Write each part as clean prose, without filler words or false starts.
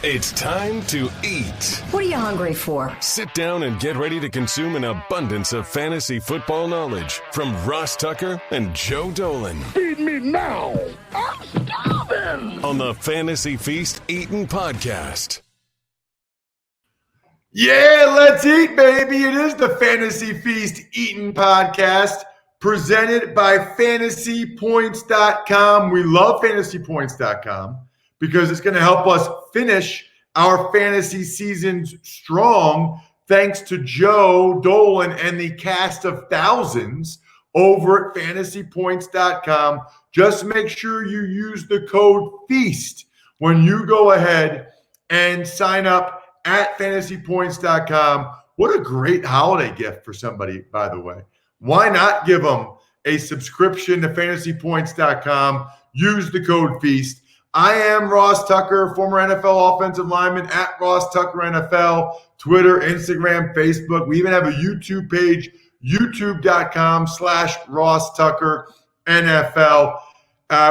It's time to eat. What are you hungry for? Sit down and get ready to consume an abundance of fantasy football knowledge from Ross Tucker and Joe Dolan. Feed me now. I'm starving. On the Fantasy Feast Eatin' Podcast. Yeah, let's eat, baby. It is the Fantasy Feast Eatin' Podcast presented by FantasyPoints.com. We love FantasyPoints.com because it's going to help us finish our fantasy seasons strong thanks to Joe Dolan and the cast of thousands over at FantasyPoints.com. Just make sure you use the code FEAST when you go ahead and sign up at FantasyPoints.com. What a great holiday gift for somebody, by the way. Why not give them a subscription to FantasyPoints.com? Use the code FEAST. I am Ross Tucker, former NFL offensive lineman at Ross Tucker NFL, Twitter, Instagram, Facebook. We even have a YouTube page, youtube.com/Ross Tucker NFL.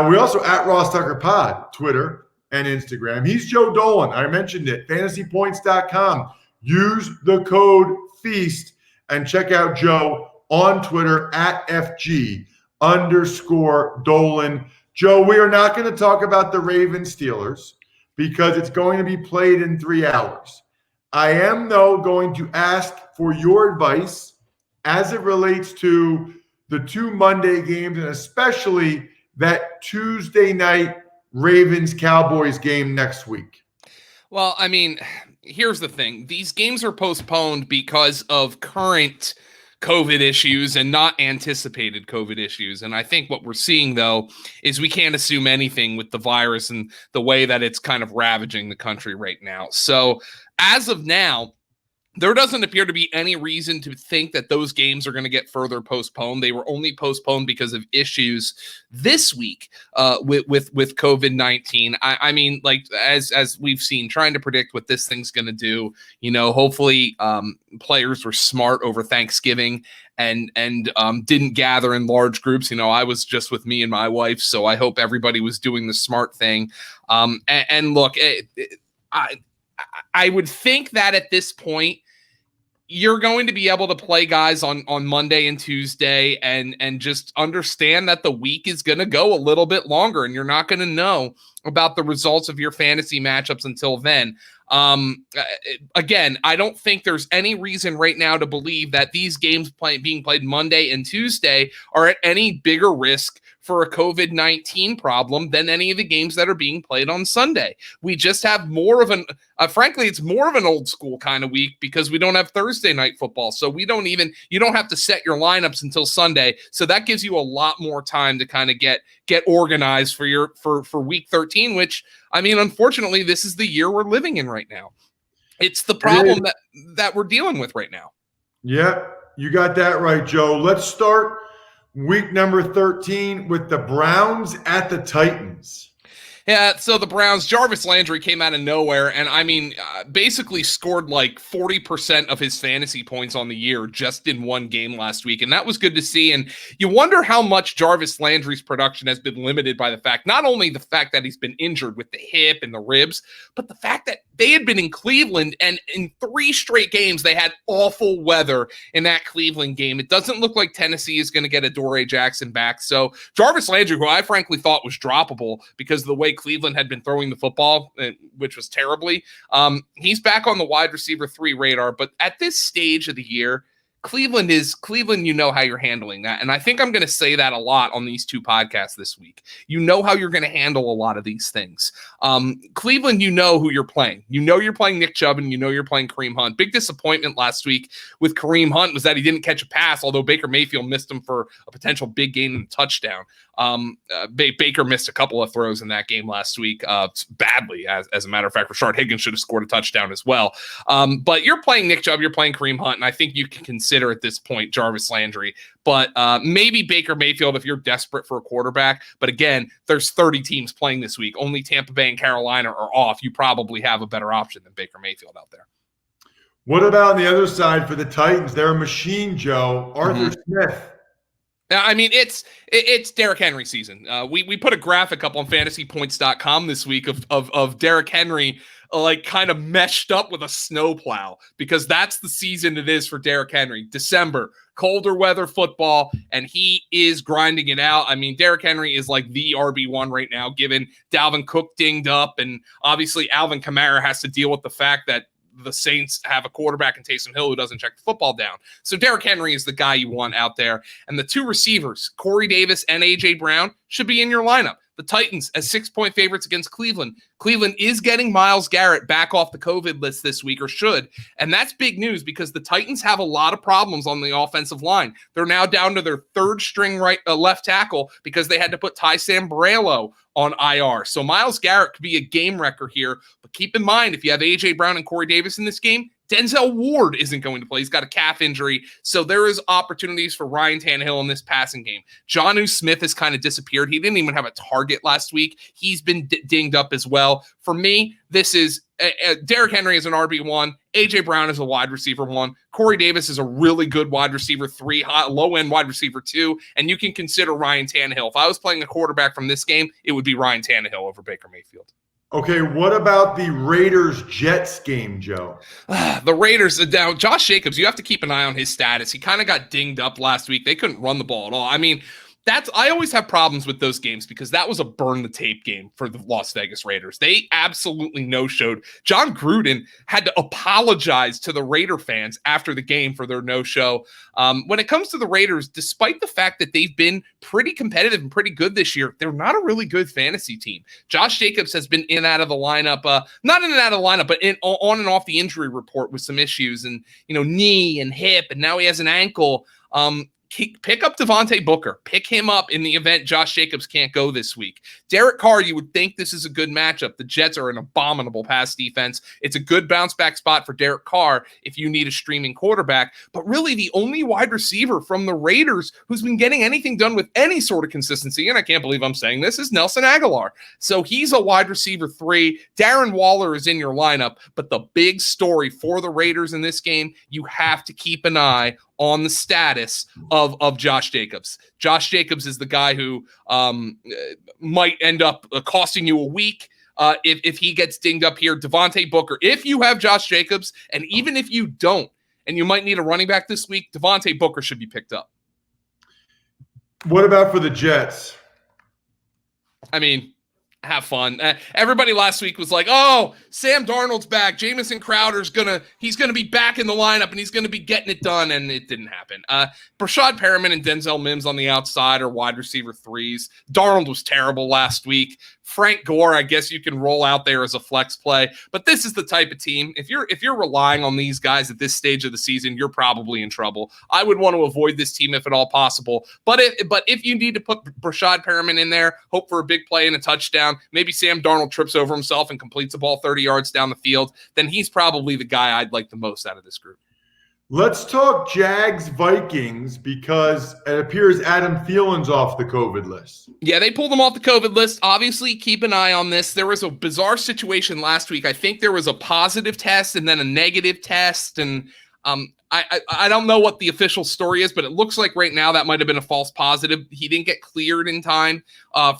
We also at Ross Tucker Pod, Twitter and Instagram. He's Joe Dolan. I mentioned it. FantasyPoints.com. Use the code FEAST and check out Joe on Twitter at FG_Dolan. Joe, we are not going to talk about the Ravens Steelers because it's going to be played in 3 hours. I am, though, going to ask for your advice as it relates to the 2 Monday games and especially that Tuesday night Ravens-Cowboys game next week. Well, I mean, here's the thing. These games are postponed because of current COVID issues and not anticipated COVID issues. And I think what we're seeing, though, is we can't assume anything with the virus and the way that it's kind of ravaging the country right now. So as of now, there doesn't appear to be any reason to think that those games are going to get further postponed. They were only postponed because of issues this week with COVID-19. I mean, like as we've seen, trying to predict what this thing's going to do. You know, hopefully players were smart over Thanksgiving and didn't gather in large groups. You know, I was just with me and my wife, so I hope everybody was doing the smart thing. And look, I would think that at this point, you're going to be able to play guys on Monday and Tuesday and just understand that the week is going to go a little bit longer and you're not going to know about the results of your fantasy matchups until then. Again, I don't think there's any reason right now to believe that these games being played Monday and Tuesday are at any bigger risk for a COVID-19 problem than any of the games that are being played on Sunday. We just have more of frankly, it's more of an old school kind of week because we don't have Thursday night football. So you don't have to set your lineups until Sunday. So that gives you a lot more time to kind of get organized for week 13, which, I mean, unfortunately, this is the year we're living in right now. It's the problem that we're dealing with right now. Yeah, you got that right, Joe. Let's start week number 13 with the Browns at the Titans. Yeah, so the Browns, Jarvis Landry came out of nowhere and, I mean, basically scored like 40% of his fantasy points on the year just in one game last week, and that was good to see. And you wonder how much Jarvis Landry's production has been limited by the fact, not only the fact that he's been injured with the hip and the ribs, but the fact that they had been in Cleveland, and in 3 straight games, they had awful weather in that Cleveland game. It doesn't look like Tennessee is going to get Adoree Jackson back. So Jarvis Landry, who I frankly thought was droppable because of the way Cleveland had been throwing the football, which was terribly, he's back on the wide receiver 3 radar. But at this stage of the year, Cleveland, you know how you're handling that. And I think I'm going to say that a lot on these 2 podcasts this week. You know how you're going to handle a lot of these things. Cleveland, you know who you're playing. You know you're playing Nick Chubb and you know you're playing Kareem Hunt. Big disappointment last week with Kareem Hunt was that he didn't catch a pass, although Baker Mayfield missed him for a potential big gain and touchdown. Baker missed a couple of throws in that game last week badly. As a matter of fact, Rashard Higgins should have scored a touchdown as well. But you're playing Nick Chubb, you're playing Kareem Hunt, and I think you can consider at this point Jarvis Landry. But maybe Baker Mayfield if you're desperate for a quarterback. But again, there's 30 teams playing this week. Only Tampa Bay and Carolina are off. You probably have a better option than Baker Mayfield out there. What about on the other side for the Titans? They're a machine, Joe. Arthur Smith. I mean, it's Derrick Henry season. We put a graphic up on FantasyPoints.com this week of Derrick Henry like kind of meshed up with a snowplow, because that's the season it is for Derrick Henry. December, colder weather football, and he is grinding it out. I mean, Derrick Henry is like the RB1 right now, given Dalvin Cook dinged up, and obviously Alvin Kamara has to deal with the fact that the Saints have a quarterback in Taysom Hill who doesn't check the football down. So Derrick Henry is the guy you want out there. And the two receivers, Corey Davis and A.J. Brown, should be in your lineup. The Titans as 6-point favorites against Cleveland. Cleveland is getting Myles Garrett back off the COVID list this week, or should. And that's big news because the Titans have a lot of problems on the offensive line. They're now down to their third string left tackle because they had to put Ty Sambrailo on IR. So Myles Garrett could be a game wrecker here. But keep in mind, if you have A.J. Brown and Corey Davis in this game, Denzel Ward isn't going to play. He's got a calf injury. So there is opportunities for Ryan Tannehill in this passing game. Jonnu Smith has kind of disappeared. He didn't even have a target last week. He's been dinged up as well. For me, this is Derrick Henry is an RB1. A.J. Brown is a wide receiver 1. Corey Davis is a really good wide receiver 3, low-end wide receiver 2. And you can consider Ryan Tannehill. If I was playing a quarterback from this game, it would be Ryan Tannehill over Baker Mayfield. Okay, what about the Raiders-Jets game, Joe? The Raiders, now Josh Jacobs, you have to keep an eye on his status. He kind of got dinged up last week. They couldn't run the ball at all. I mean, I always have problems with those games because that was a burn the tape game for the Las Vegas Raiders. They absolutely no-showed. John Gruden had to apologize to the Raider fans after the game for their no-show. When it comes to the Raiders, despite the fact that they've been pretty competitive and pretty good this year, they're not a really good fantasy team. Josh Jacobs has been in and out of the lineup, not in and out of the lineup, but on and off the injury report with some issues and, knee and hip, and now he has an ankle. Pick up Devontae Booker. Pick him up in the event Josh Jacobs can't go this week. Derek Carr, you would think this is a good matchup. The Jets are an abominable pass defense. It's a good bounce-back spot for Derek Carr if you need a streaming quarterback. But really, the only wide receiver from the Raiders who's been getting anything done with any sort of consistency, and I can't believe I'm saying this, is Nelson Aguilar. So he's a wide receiver 3. Darren Waller is in your lineup. But the big story for the Raiders in this game, you have to keep an eye on the status of Josh Jacobs. Josh Jacobs is the guy who might end up costing you a week if he gets dinged up here. Devontae Booker, if you have Josh Jacobs, and even if you don't, and you might need a running back this week, Devontae Booker should be picked up. What about for the Jets? I mean, have fun. Everybody last week was like, oh, Sam Darnold's back. Jamison Crowder's he's gonna be back in the lineup and he's gonna be getting it done, and it didn't happen. Brashad Perriman and Denzel Mims on the outside are wide receiver 3s. Darnold was terrible last week. Frank Gore, I guess you can roll out there as a flex play, but this is the type of team. If you're relying on these guys at this stage of the season, you're probably in trouble. I would want to avoid this team if at all possible. But if you need to put Brashad Perriman in there, hope for a big play and a touchdown, maybe Sam Darnold trips over himself and completes the ball 30 yards down the field, then he's probably the guy I'd like the most out of this group. Let's talk Jags-Vikings because it appears Adam Thielen's off the COVID list. Yeah, they pulled him off the COVID list. Obviously, keep an eye on this. There was a bizarre situation last week. I think there was a positive test and then a negative test, and I don't know what the official story is, but it looks like right now that might have been a false positive. He didn't get cleared in time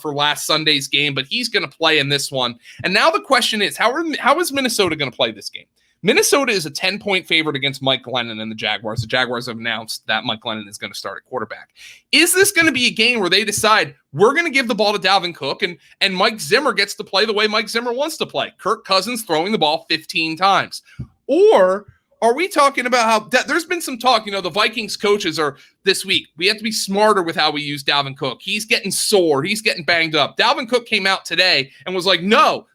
for last Sunday's game, but he's going to play in this one. And now the question is, how is Minnesota going to play this game? Minnesota is a 10-point favorite against Mike Glennon and the Jaguars. The Jaguars have announced that Mike Glennon is going to start at quarterback. Is this going to be a game where they decide we're going to give the ball to Dalvin Cook and Mike Zimmer gets to play the way Mike Zimmer wants to play? Kirk Cousins throwing the ball 15 times. Or are we talking about how there's been some talk, the Vikings coaches are this week, we have to be smarter with how we use Dalvin Cook. He's getting sore. He's getting banged up. Dalvin Cook came out today and was like, no,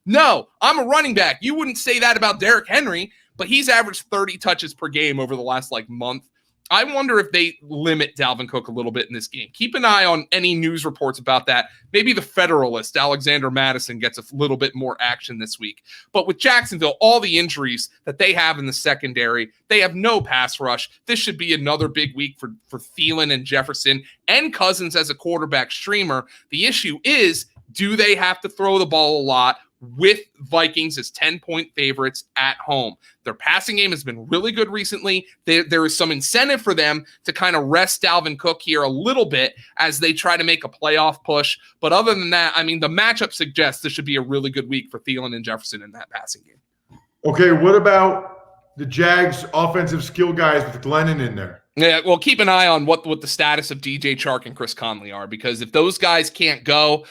I'm a running back. You wouldn't say that about Derrick Henry, but he's averaged 30 touches per game over the last month. I wonder if they limit Dalvin Cook a little bit in this game. Keep an eye on any news reports about that. Maybe the Federalist, Alexander Madison, gets a little bit more action this week. But with Jacksonville, all the injuries that they have in the secondary, they have no pass rush. This should be another big week for Thielen and Jefferson and Cousins as a quarterback streamer. The issue is, do they have to throw the ball a lot with Vikings as 10-point favorites at home? Their passing game has been really good recently. There is some incentive for them to kind of rest Dalvin Cook here a little bit as they try to make a playoff push. But other than that, the matchup suggests this should be a really good week for Thielen and Jefferson in that passing game. Okay, what about the Jags offensive skill guys with Glennon in there? Yeah, well, keep an eye on what the status of DJ Chark and Chris Conley are, because if those guys can't go,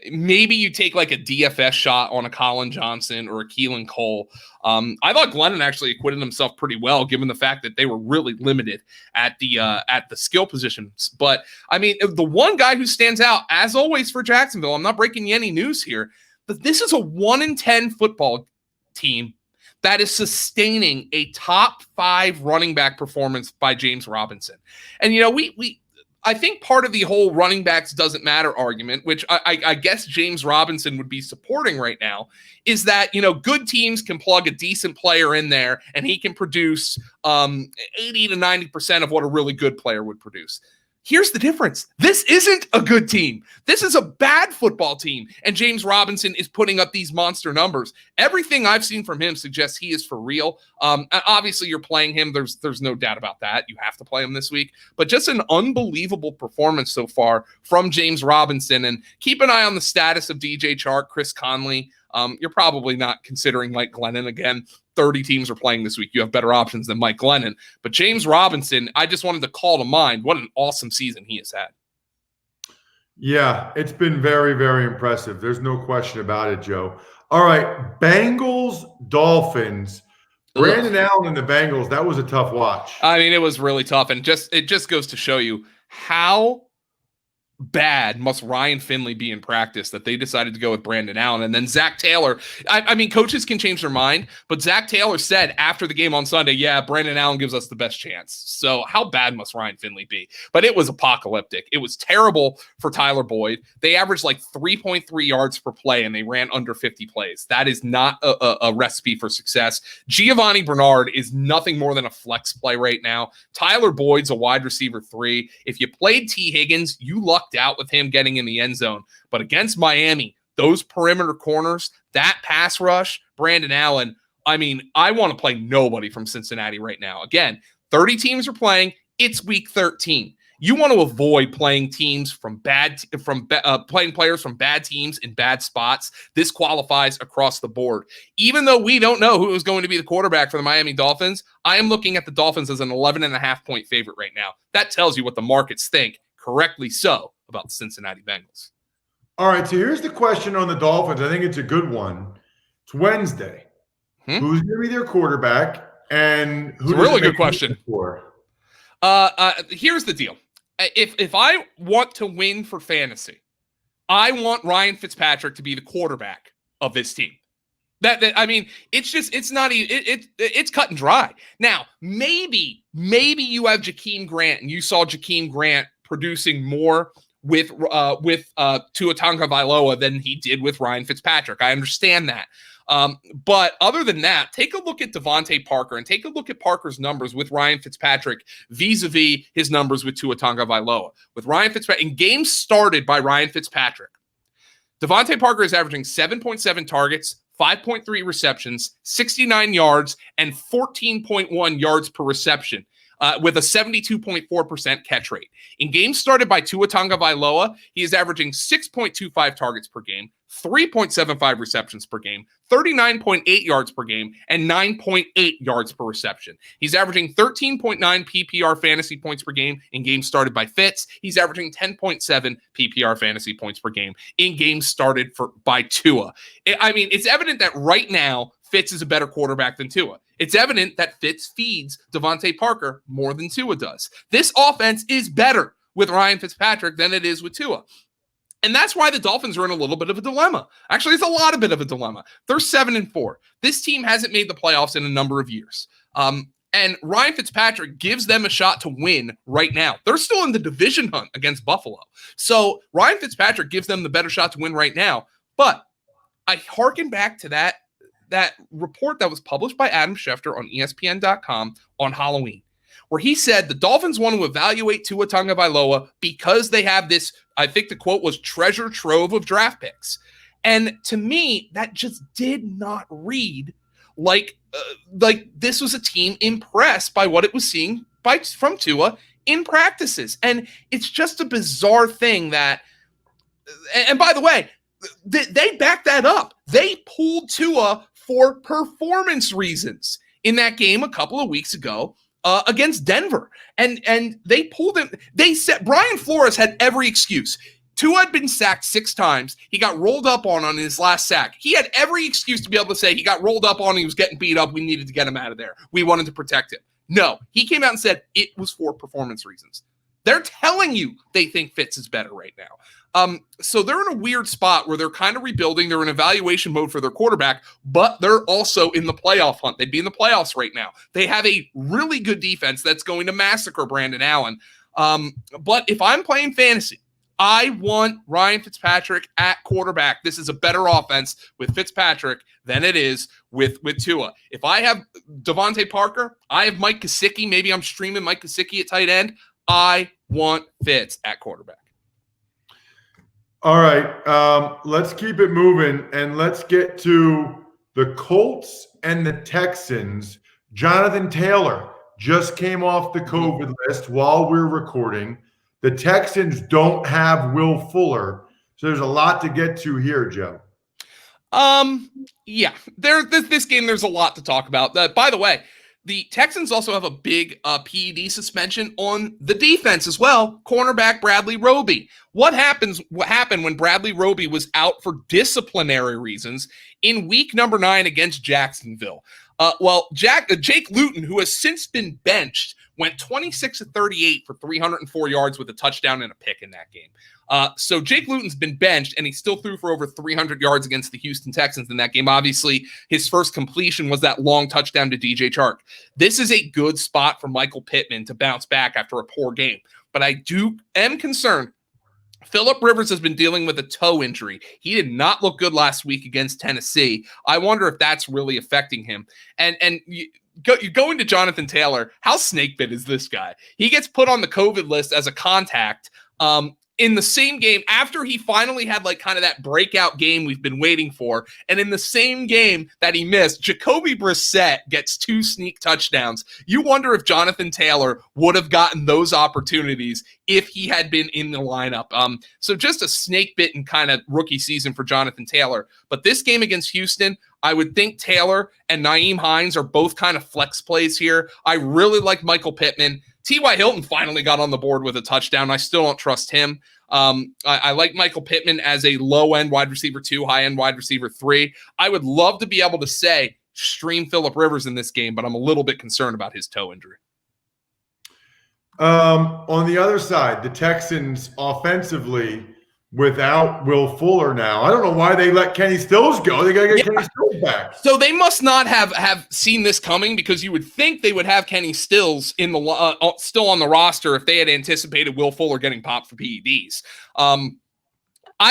maybe you take like a DFS shot on a Colin Johnson or a Keelan Cole. I thought Glennon actually acquitted himself pretty well, given the fact that they were really limited at the skill positions. But I mean, the one guy who stands out, as always for Jacksonville, I'm not breaking you any news here, but this is a 1-10 football team that is sustaining a top 5 running back performance by James Robinson. And, I think part of the whole running backs doesn't matter argument, which I guess James Robinson would be supporting right now, is that, good teams can plug a decent player in there and he can produce 80 to 90% of what a really good player would produce. Here's the difference. This isn't a good team. This is a bad football team, and James Robinson is putting up these monster numbers. Everything I've seen from him suggests he is for real. Obviously, you're playing him. There's no doubt about that. You have to play him this week. But just an unbelievable performance so far from James Robinson. And keep an eye on the status of DJ Chark, Chris Conley. You're probably not considering Mike Glennon again. 30 teams are playing this week. You have better options than Mike Glennon. But James Robinson, I just wanted to call to mind what an awesome season he has had. Yeah, it's been very, very impressive. There's no question about it, Joe. All right, Bengals, Dolphins. Brandon Allen and the Bengals, that was a tough watch. I mean, it was really tough. And it just goes to show you how bad must Ryan Finley be in practice that they decided to go with Brandon Allen. And then Zach Taylor, I mean, coaches can change their mind, but Zach Taylor said after the game on Sunday, yeah, Brandon Allen gives us the best chance. So how bad must Ryan Finley be? But it was apocalyptic. It was terrible for Tyler Boyd. They averaged like 3.3 yards per play and they ran under 50 plays. That is not a recipe for success. Giovanni Bernard is nothing more than a flex play right now. Tyler Boyd's a wide receiver 3. If you played T. Higgins, you lucked out with him getting in the end zone. But against Miami, those perimeter corners, that pass rush, Brandon Allen, I mean, I want to play nobody from Cincinnati right now. Again, 30 teams are playing. It's week 13. You want to avoid playing teams playing players from bad teams in bad spots. This qualifies across the board. Even though we don't know who is going to be the quarterback for the Miami Dolphins, I am looking at the Dolphins as an 11.5 point favorite right now. That tells you what the markets think, correctly so, about the Cincinnati Bengals. All right, so here's the question on the Dolphins. I think it's a good one. It's Wednesday. Who's going to be their quarterback? And who's a really good question. For? Here's the deal. If I want to win for fantasy, I want Ryan Fitzpatrick to be the quarterback of this team. I mean, it's cut and dry. Now, maybe you have Jakeem Grant, and you saw Jakeem Grant producing more with Tua Tagovailoa than he did with Ryan Fitzpatrick. I understand that. But other than that, take a look at Devontae Parker and take a look at Parker's numbers with Ryan Fitzpatrick vis-a-vis his numbers with Tua Tagovailoa. With Ryan Fitzpatrick, in games started by Ryan Fitzpatrick, Devontae Parker is averaging 7.7 targets, 5.3 receptions, 69 yards, and 14.1 yards per reception. With a 72.4% catch rate. In games started by Tua Tagovailoa, he is averaging 6.25 targets per game, 3.75 receptions per game, 39.8 yards per game, and 9.8 yards per reception. He's averaging 13.9 PPR fantasy points per game in games started by Fitz. He's averaging 10.7 PPR fantasy points per game in games started by Tua. I mean, it's evident that right now, Fitz is a better quarterback than Tua. It's evident that Fitz feeds Devontae Parker more than Tua does. This offense is better with Ryan Fitzpatrick than it is with Tua. And that's why the Dolphins are in a little bit of a dilemma. Actually, it's a lot of bit of a dilemma. They're 7-4. This team hasn't made the playoffs in a number of years. And Ryan Fitzpatrick gives them a shot to win right now. They're still in the division hunt against Buffalo. So Ryan Fitzpatrick gives them the better shot to win right now. But I hearken back to that report that was published by Adam Schefter on ESPN.com on Halloween, where he said the Dolphins want to evaluate Tua Tagovailoa because they have this, I think the quote was, treasure trove of draft picks. And to me, that just did not read like this was a team impressed by what it was seeing from Tua in practices. And it's just a bizarre thing that, and by the way, they backed that up. They pulled Tua for performance reasons in that game a couple of weeks ago against Denver. And they pulled him. They said Brian Flores had every excuse. Tua had been sacked 6 times. He got rolled up on his last sack. He had every excuse to be able to say he got rolled up on, he was getting beat up, we needed to get him out of there. We wanted to protect him. No, he came out and said it was for performance reasons. They're telling you they think Fitz is better right now. So they're in a weird spot where they're kind of rebuilding. They're in evaluation mode for their quarterback, but they're also in the playoff hunt. They'd be in the playoffs right now. They have a really good defense that's going to massacre Brandon Allen. But if I'm playing fantasy, I want Ryan Fitzpatrick at quarterback. This is a better offense with Fitzpatrick than it is with Tua. If I have Devontae Parker, I have Mike Gesicki. Maybe I'm streaming Mike Gesicki at tight end. I want Fitz at quarterback. All right. Let's keep it moving, and let's get to the Colts and the Texans. Jonathan Taylor just came off the COVID list while we're recording. The Texans don't have Will Fuller, so there's a lot to get to here, Joe. Yeah, this game, there's a lot to talk about. By the way, the Texans also have a big PED suspension on the defense as well. Cornerback Bradley Roby. What happened when Bradley Roby was out for disciplinary reasons in week number 9 against Jacksonville? Jake Luton, who has since been benched, went 26 of 38 for 304 yards with a touchdown and a pick in that game. So Jake Luton's been benched, and he still threw for over 300 yards against the Houston Texans in that game. Obviously, his first completion was that long touchdown to DJ Chark. This is a good spot for Michael Pittman to bounce back after a poor game. But I am concerned. Phillip Rivers has been dealing with a toe injury. He did not look good last week against Tennessee. I wonder if that's really affecting him. And you go into Jonathan Taylor. How snakebit is this guy? He gets put on the COVID list as a contact in the same game after he finally had like kind of that breakout game we've been waiting for. And in the same game that he missed, Jacoby Brissett gets 2 sneak touchdowns. You wonder if Jonathan Taylor would have gotten those opportunities if he had been in the lineup. So just a snake-bitten kind of rookie season for Jonathan Taylor. But this game against Houston, I would think Taylor and Nyheim Hines are both kind of flex plays here. I really like Michael Pittman. T.Y. Hilton finally got on the board with a touchdown. I still don't trust him. I like Michael Pittman as a low-end wide receiver 2, high-end wide receiver 3. I would love to be able to say stream Phillip Rivers in this game, but I'm a little bit concerned about his toe injury. On the other side, the Texans offensively without Will Fuller now. I don't know why they let Kenny Stills go. They got to get Kenny Stills back. So they must not have seen this coming, because you would think they would have Kenny Stills in the still on the roster if they had anticipated Will Fuller getting popped for PEDs. I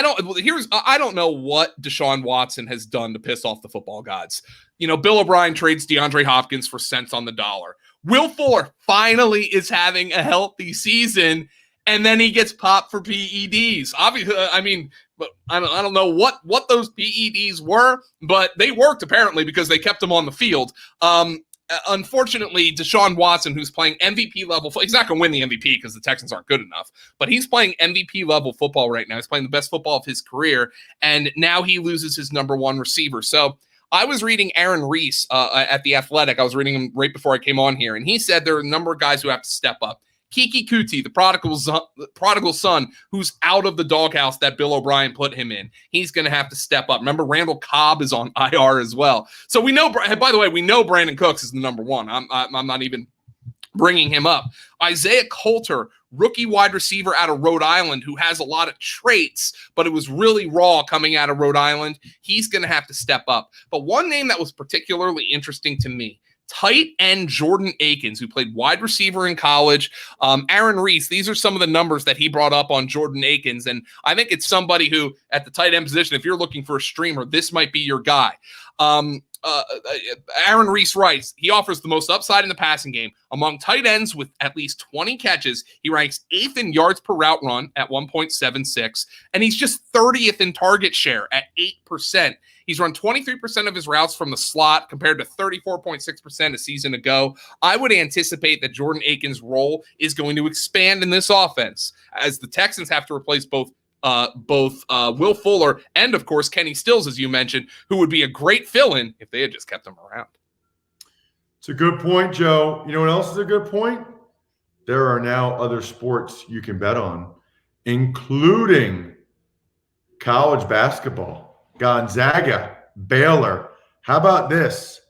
don't know what Deshaun Watson has done to piss off the football gods. You know, Bill O'Brien trades DeAndre Hopkins for cents on the dollar. Will Fuller finally is having a healthy season, and then he gets popped for PEDs. Obviously, I mean, but I don't know what those PEDs were, but they worked apparently because they kept him on the field. Unfortunately, Deshaun Watson, who's playing MVP level, he's not going to win the MVP because the Texans aren't good enough, but he's playing MVP level football right now. He's playing the best football of his career, and now he loses his number 1 receiver. So I was reading Aaron Reese at The Athletic. I was reading him right before I came on here, and he said there are a number of guys who have to step up. Kiki Kuti, the prodigal son, who's out of the doghouse that Bill O'Brien put him in. He's going to have to step up. Remember, Randall Cobb is on IR as well. So we know, by the way, we know Brandon Cooks is the number 1. I'm not even bringing him up. Isaiah Coulter, rookie wide receiver out of Rhode Island, who has a lot of traits, but it was really raw coming out of Rhode Island. He's going to have to step up. But one name that was particularly interesting to me, tight end Jordan Akins, who played wide receiver in college. Aaron Reese, these are some of the numbers that he brought up on Jordan Akins. And I think it's somebody who, at the tight end position, if you're looking for a streamer, this might be your guy. Aaron Reese writes, he offers the most upside in the passing game. Among tight ends with at least 20 catches, he ranks 8th in yards per route run at 1.76, and he's just 30th in target share at 8%. He's run 23% of his routes from the slot compared to 34.6% a season ago. I would anticipate that Jordan Akins' role is going to expand in this offense as the Texans have to replace both both Will Fuller and, of course, Kenny Stills, as you mentioned, who would be a great fill-in if they had just kept him around. It's a good point, Joe. You know what else is a good point? There are now other sports you can bet on, including college basketball, Gonzaga, Baylor. How about this?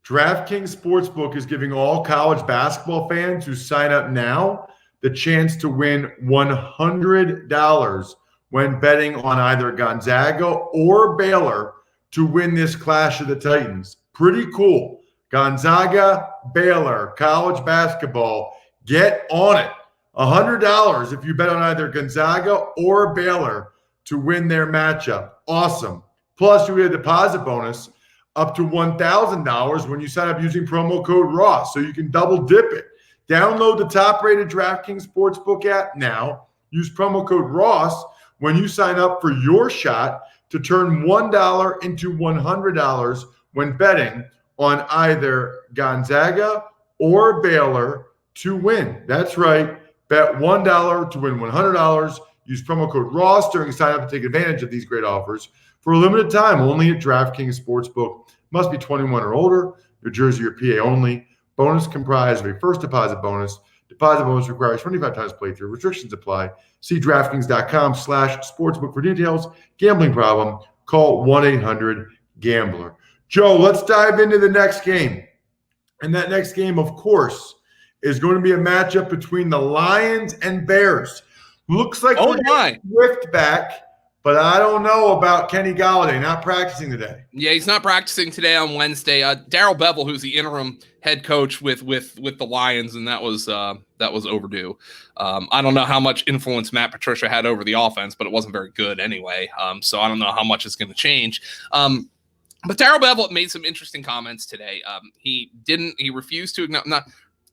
DraftKings Sportsbook is giving all college basketball fans who sign up now the chance to win $100 when betting on either Gonzaga or Baylor to win this Clash of the Titans. Pretty cool. Gonzaga, Baylor, college basketball. Get on it. $100 if you bet on either Gonzaga or Baylor to win their matchup. Awesome. Plus, you get a deposit bonus up to $1,000 when you sign up using promo code Ross, so you can double dip it. Download the top-rated DraftKings Sportsbook app now. Use promo code Ross when you sign up for your shot to turn $1 into $100 when betting on either Gonzaga or Baylor to win. That's right. Bet $1 to win $100. Use promo code Ross during sign-up to take advantage of these great offers for a limited time only at DraftKings Sportsbook. Must be 21 or older. New Jersey or PA only. Bonus comprised of a first deposit bonus. Deposit bonus requires 25 times playthrough. Restrictions apply. See DraftKings.com/sportsbook for details. Gambling problem? Call 1-800-GAMBLER. Joe, let's dive into the next game. And that next game, of course, is going to be a matchup between the Lions and Bears. Looks like we're getting Swift back, but I don't know about Kenny Golladay not practicing today. Yeah, he's not practicing today on Wednesday. Darrell Bevell, who's the interim head coach with the Lions, and that was overdue. I don't know how much influence Matt Patricia had over the offense, but it wasn't very good anyway. So I don't know how much is going to change. But Darrell Bevell made some interesting comments today. He refused to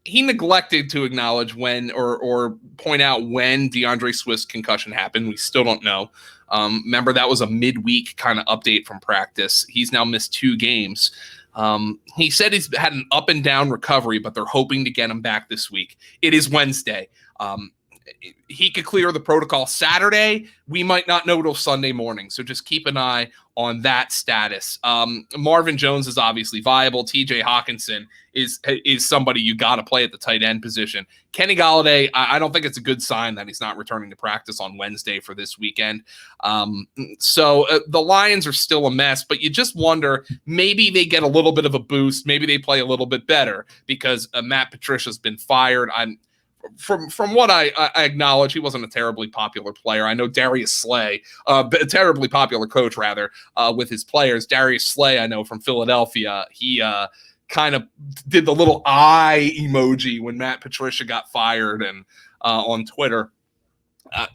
he neglected to acknowledge when or point out when DeAndre Swift's concussion happened. We still don't know. Remember, that was a midweek kind of update from practice. He's now missed 2 games. He said he's had an up and down recovery, but they're hoping to get him back this week. It is Wednesday. He could clear the protocol Saturday. We might not know till Sunday morning. So just keep an eye on that status. Marvin Jones is obviously viable. TJ Hawkinson is somebody you got to play at the tight end position. Kenny Golladay, I don't think it's a good sign that he's not returning to practice on Wednesday for this weekend. So the Lions are still a mess, but you just wonder, maybe they get a little bit of a boost. Maybe they play a little bit better because Matt Patricia's been fired. From what I acknowledge, he wasn't a terribly popular player. I know Darius Slay, a terribly popular coach, rather, with his players. Darius Slay, I know from Philadelphia, he kind of did the little eye emoji when Matt Patricia got fired and on Twitter.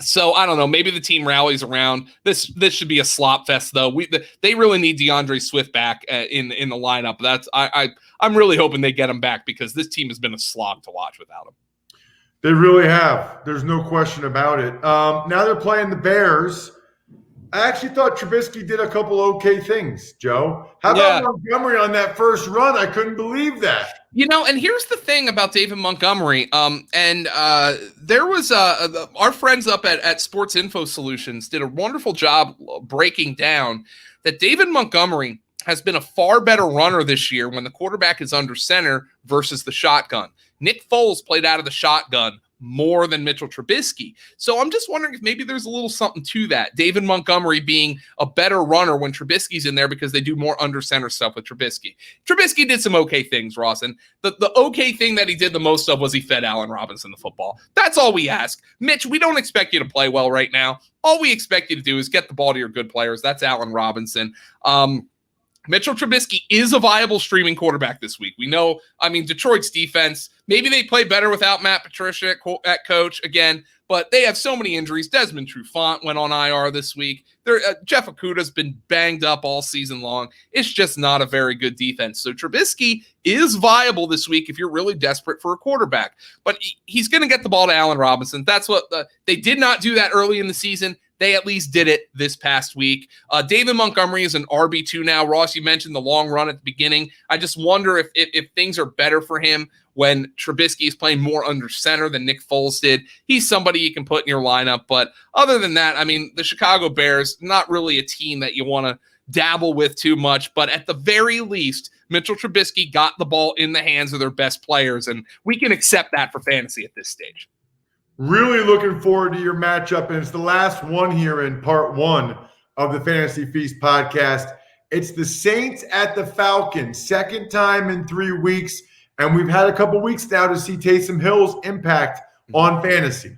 So I don't know. Maybe the team rallies around. This should be a slop fest, though. They really need DeAndre Swift back in the lineup. I'm really hoping they get him back because this team has been a slog to watch without him. They really have. There's no question about it. Now they're playing the Bears. I actually thought Trubisky did a couple okay things, Joe. How about Montgomery on that first run? I couldn't believe that. And here's the thing about David Montgomery. There was our friends up at Sports Info Solutions did a wonderful job breaking down that David Montgomery has been a far better runner this year when the quarterback is under center versus the shotgun. Nick Foles played out of the shotgun more than Mitchell Trubisky. So I'm just wondering if maybe there's a little something to that. David Montgomery being a better runner when Trubisky's in there because they do more under center stuff with Trubisky. Trubisky did some okay things, Ross, and the okay thing that he did the most of was he fed Allen Robinson the football. That's all we ask. Mitch, we don't expect you to play well right now. All we expect you to do is get the ball to your good players. That's Allen Robinson. Mitchell Trubisky is a viable streaming quarterback this week. We know, Detroit's defense, maybe they play better without Matt Patricia at coach again, but they have so many injuries. Desmond Trufant went on IR this week. Jeff Okudah's been banged up all season long. It's just not a very good defense. So Trubisky is viable this week if you're really desperate for a quarterback, but he's going to get the ball to Allen Robinson. That's what they did not do that early in the season. they at least did it this past week. David Montgomery is an RB2 now. Ross, you mentioned the long run at the beginning. I just wonder if things are better for him when Trubisky is playing more under center than Nick Foles did. He's somebody you can put in your lineup. But other than that, I mean, the Chicago Bears, not really a team that you want to dabble with too much. But at the very least, Mitchell Trubisky got the ball in the hands of their best players, and we can accept that for fantasy at this stage. Really looking forward to your matchup, and it's the last one here in part one of the Fantasy Feast podcast. It's the Saints at the Falcons, second time in 3 weeks, and we've had a couple weeks now to see Taysom Hill's impact on fantasy.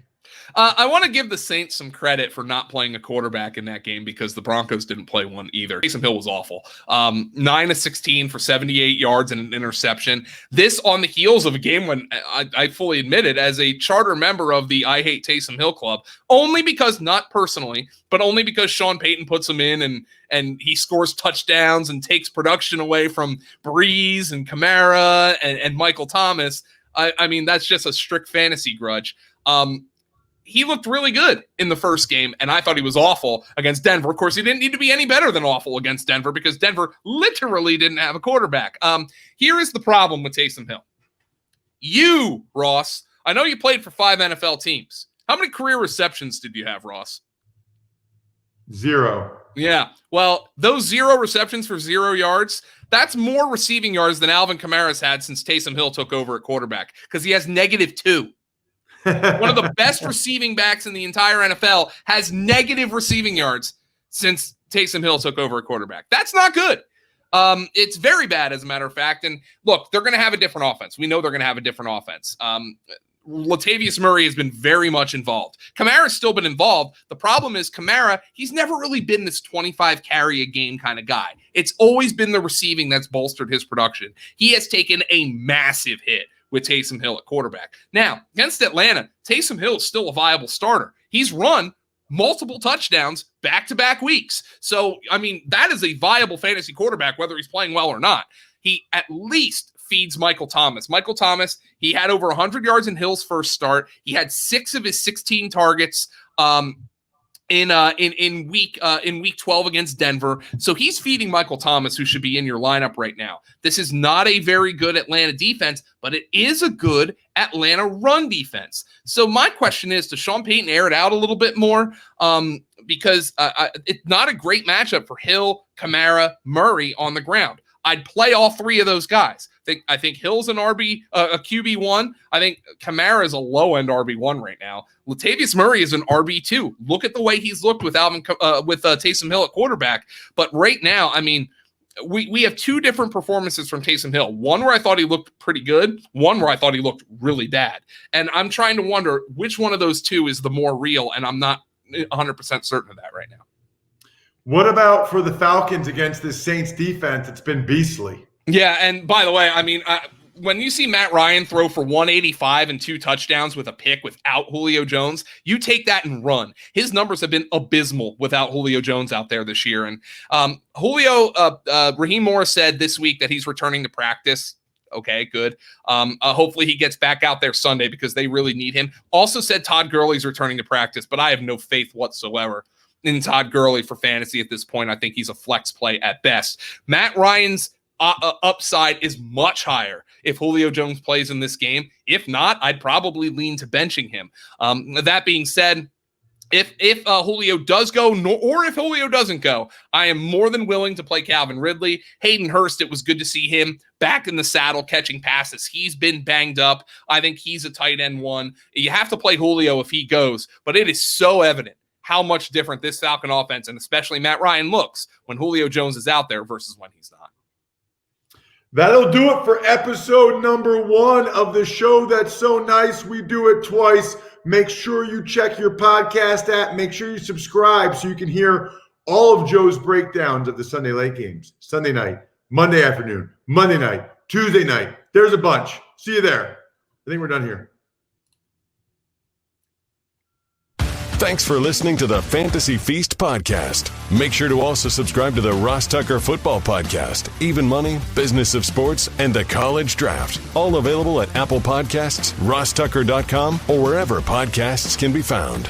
I want to give the Saints some credit for not playing a quarterback in that game because the Broncos didn't play one either. Taysom Hill was awful. 9 of 16 for 78 yards and an interception. This on the heels of a game when I fully admit it, as a charter member of the I Hate Taysom Hill Club, only because, not personally, but only because Sean Payton puts him in and he scores touchdowns and takes production away from Breeze and Kamara and Michael Thomas. I mean, that's just a strict fantasy grudge. He looked really good in the first game, and I thought he was awful against Denver. Of course, he didn't need to be any better than awful against Denver because Denver literally didn't have a quarterback. Here is the problem with Taysom Hill. You, Ross, I know you played for 5 NFL teams. How many career receptions did you have, Ross? 0. Yeah, well, those 0 receptions for 0 yards, that's more receiving yards than Alvin Kamara's had since Taysom Hill took over at quarterback because he has -2. One of the best receiving backs in the entire NFL has negative receiving yards since Taysom Hill took over at quarterback. That's not good. It's very bad, as a matter of fact. And look, they're going to have a different offense. We know they're going to have a different offense. Latavius Murray has been very much involved. Kamara's still been involved. The problem is Kamara, he's never really been this 25 carry a game kind of guy. It's always been the receiving that's bolstered his production. He has taken a massive hit with Taysom Hill at quarterback. Now, against Atlanta, Taysom Hill is still a viable starter. He's run multiple touchdowns back-to-back weeks. So, I mean, that is a viable fantasy quarterback, whether he's playing well or not. He at least feeds Michael Thomas. Michael Thomas, he had over 100 yards in Hill's first start. He had 6 of his 16 targets in week 12 against Denver. So he's feeding Michael Thomas, who should be in your lineup right now. This is not a very good Atlanta defense, but it is a good Atlanta run defense. So my question is, does Sean Payton air it out a little bit more? Because it's not a great matchup for Hill, Kamara, Murray on the ground. I'd play all 3 of those guys. I think Hill's an a QB1. I think Kamara is a low-end RB1 right now. Latavius Murray is an RB2. Look at the way he's looked with Taysom Hill at quarterback. But right now, I mean, we have 2 different performances from Taysom Hill. One where I thought he looked pretty good. One where I thought he looked really bad. And I'm trying to wonder which one of those 2 is the more real, and I'm not 100% certain of that right now. What about for the Falcons against this Saints defense? It's been beastly. Yeah, and by the way, I mean, when you see Matt Ryan throw for 185 and 2 touchdowns with a pick without Julio Jones, you take that and run. His numbers have been abysmal without Julio Jones out there this year. And Raheem Morris said this week that he's returning to practice. Okay, good. Hopefully he gets back out there Sunday because they really need him. Also said Todd Gurley's returning to practice, but I have no faith whatsoever in Todd Gurley for fantasy at this point. I think he's a flex play at best. Matt Ryan's upside is much higher if Julio Jones plays in this game. If not, I'd probably lean to benching him. That being said, if Julio does go, or if Julio doesn't go, I am more than willing to play Calvin Ridley. Hayden Hurst, it was good to see him back in the saddle catching passes. He's been banged up. I think he's a tight end 1. You have to play Julio if he goes, but it is so evident how much different this Falcon offense, and especially Matt Ryan, looks when Julio Jones is out there versus when he's not. That'll do it for episode number 1 of the show that's so nice we do it twice. Make sure you check your podcast app. Make sure you subscribe so you can hear all of Joe's breakdowns of the Sunday late games. Sunday night, Monday afternoon, Monday night, Tuesday night. There's a bunch. See you there. I think we're done here. Thanks for listening to the Fantasy Feast podcast. Make sure to also subscribe to the Ross Tucker Football Podcast, Even Money, Business of Sports, and the College Draft. All available at Apple Podcasts, rosstucker.com, or wherever podcasts can be found.